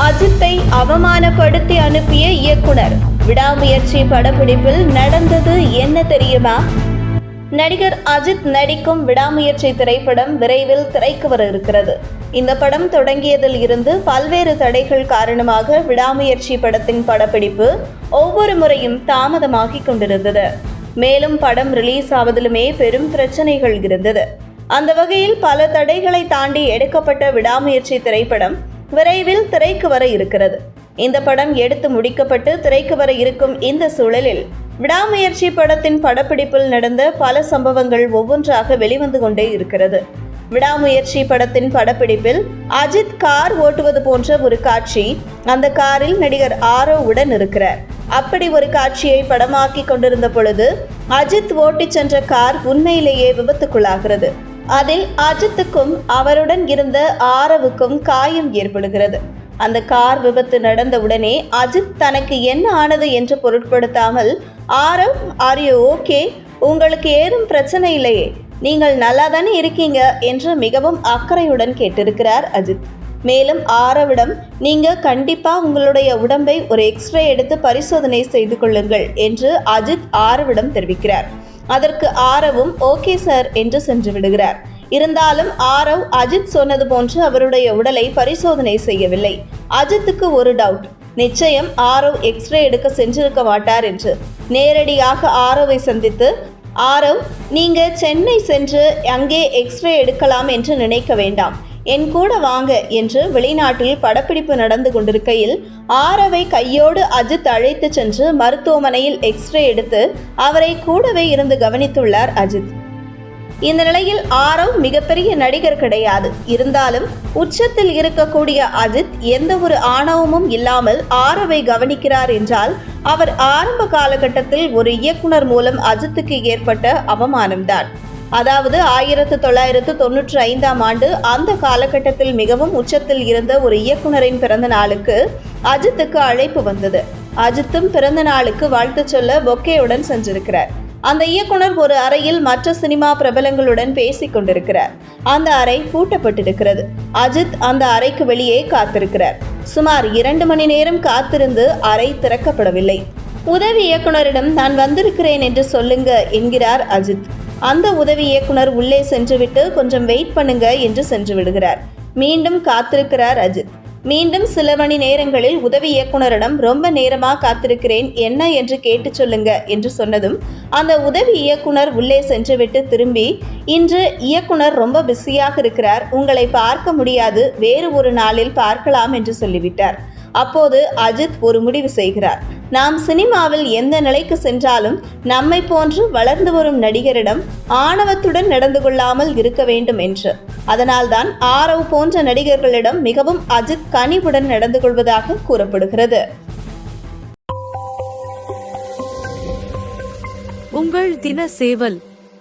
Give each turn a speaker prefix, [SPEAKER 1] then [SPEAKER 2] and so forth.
[SPEAKER 1] அஜித்தை அவமானப்படுத்தி அனுப்பிய இயக்குனர். விடாமுயற்சி படப்பிடிப்பில் நடந்தது என்ன தெரியுமா? நடிகர் அஜித் நடிக்கும் விடாமுயற்சி திரைப்படம் விரைவில் திரைக்கு வர இருக்கிறது. இந்த படம் தொடங்கியதில் இருந்து பல்வேறு தடைகள் காரணமாக விடாமுயற்சி படத்தின் படப்பிடிப்பு ஒவ்வொரு முறையும் தாமதமாகிக் கொண்டிருந்தது. மேலும் படம் ரிலீஸ் ஆவதிலுமே பெரும் பிரச்சனைகள் இருந்தது. அந்த வகையில் பல தடைகளை தாண்டி எடுக்கப்பட்ட விடாமுயற்சி திரைப்படம் விரைவில் திரைக்கு வர இருக்கிறது. இந்த படம் எடுத்து முடிக்கப்பட்டு திரைக்கு வர இருக்கும் இந்த சூழலில் விடாமுயற்சி படத்தின் படப்பிடிப்பில் நடந்த பல சம்பவங்கள் ஒவ்வொன்றாக வெளிவந்து கொண்டே இருக்கிறது. விடாமுயற்சி படத்தின் படப்பிடிப்பில் அஜித் கார் ஓட்டுவது போன்ற ஒரு காட்சி, அந்த காரில் நடிகர் ஆரோவுடன் இருக்கிறார். அப்படி ஒரு காட்சியை படமாக்கி கொண்டிருந்த பொழுது அஜித் ஓட்டி சென்ற கார் உண்மையிலேயே விபத்துக்குள்ளாகிறது. அதில் அஜித்துக்கும் அவருடன் இருந்த ஆரவுக்கும் காயம் ஏற்படுகிறது. அந்த கார் விபத்து நடந்தவுடனே அஜித் தனக்கு என்ன ஆனது என்று பொருட்படுத்தாமல், ஆரவ், ஆர் யூ ஓகே, உங்களுக்கு ஏதும் பிரச்சனை இல்லையே, நீங்கள் நல்லா தானே இருக்கீங்க என்று மிகவும் அக்கறையுடன் கேட்டிருக்கிறார் அஜித். மேலும் ஆரவிடம், நீங்க கண்டிப்பா உங்களுடைய உடம்பை ஒரு எக்ஸ்ரே எடுத்து பரிசோதனை செய்து கொள்ளுங்கள் என்று அஜித் ஆரவிடம் தெரிவிக்கிறார். அதற்கு ஆரவும் ஓகே சார் என்று சென்று விடுகிறார். இருந்தாலும் ஆரவ் அஜித் சொன்னது போன்று அவருடைய உடலை பரிசோதனை செய்யவில்லை. அஜித்துக்கு ஒரு டவுட், நிச்சயம் ஆரவ் எக்ஸ்ரே எடுக்க சென்றிருக்க மாட்டார் என்று நேரடியாக ஆரவை சந்தித்து, ஆரவ், நீங்க சென்னை சென்று அங்கே எக்ஸ்ரே எடுக்கலாம் என்று நினைக்க வேண்டாம், என் கூட வாங்க என்று வெளிநாட்டில் படப்பிடிப்பு நடந்து கொண்டிருக்கையில் ஆரவை கையோடு அஜித் அழைத்து சென்று மருத்துவமனையில் எக்ஸ்ரே எடுத்து அவரை கூடவே இருந்து கவனித்துள்ளார் அஜித். இந்த நிலையில் ஆரவ் மிகப்பெரிய நடிகர் கிடையாது. இருந்தாலும் உச்சத்தில் இருக்கக்கூடிய அஜித் எந்த ஒரு ஆணவமும் இல்லாமல் ஆரவை கவனிக்கிறார் என்றால் அவர் ஆரம்ப காலகட்டத்தில் ஒரு இயக்குனர் மூலம் அஜித்துக்கு ஏற்பட்ட அவமானம்தான். அதாவது 1995ஆம் ஆண்டு அந்த காலகட்டத்தில் மிகவும் உச்சத்தில் இருந்த ஒரு இயக்குனரின் பிறந்த நாளுக்கு அஜித்துக்கு அழைப்பு வந்தது. அஜித்தும் பிறந்த நாளுக்கு வாழ்த்து சொல்ல பொக்கேயுடன் சென்றிருக்கிறார். அந்த இயக்குனர் ஒரு அறையில் மற்ற சினிமா பிரபலங்களுடன் பேசிக் கொண்டிருக்கிறார். அந்த அறை பூட்டப்பட்டிருக்கிறது. அஜித் அந்த அறைக்கு வெளியே காத்திருக்கிறார். சுமார் 2 மணி நேரம் காத்திருந்து அறை திறக்கப்படவில்லை. உதவி இயக்குனரிடம் நான் வந்திருக்கிறேன் என்று சொல்லுங்க என்கிறார் அஜித். அந்த உதவி இயக்குனர் உள்ளே சென்றுவிட்டு கொஞ்சம் வெயிட் பண்ணுங்க என்று சென்று விடுகிறார். மீண்டும் காத்திருக்கிறார் அஜித். மீண்டும் சில மணி நேரங்களில் உதவி இயக்குனரிடம் ரொம்ப நேரமா காத்திருக்கிறேன், என்ன என்று கேட்டு சொல்லுங்க என்று சொன்னதும் அந்த உதவி இயக்குனர் உள்ளே சென்றுவிட்டு திரும்பி, இன்று இயக்குனர் ரொம்ப பிஸியாக இருக்கிறார், உங்களை பார்க்க முடியாது, வேறு ஒரு நாளில் பார்க்கலாம் என்று சொல்லிவிட்டார். அப்போது அஜித் ஒரு முடிவு செய்கிறார். நாம் சினிமாவில் எந்த நிலைக்கு சென்றாலும் நம்மை போன்று வளர்ந்து வரும் நடிகரிடம் ஆணவத்துடன் நடந்து கொள்ளாமல் இருக்க வேண்டும் என்று. அதனால்தான் ஆரவ் போன்ற நடிகர்களிடம் மிகவும் அஜித் கனிவுடன் நடந்து கொள்வதாக கூறப்படுகிறது.
[SPEAKER 2] உங்கள் தின சேவல்.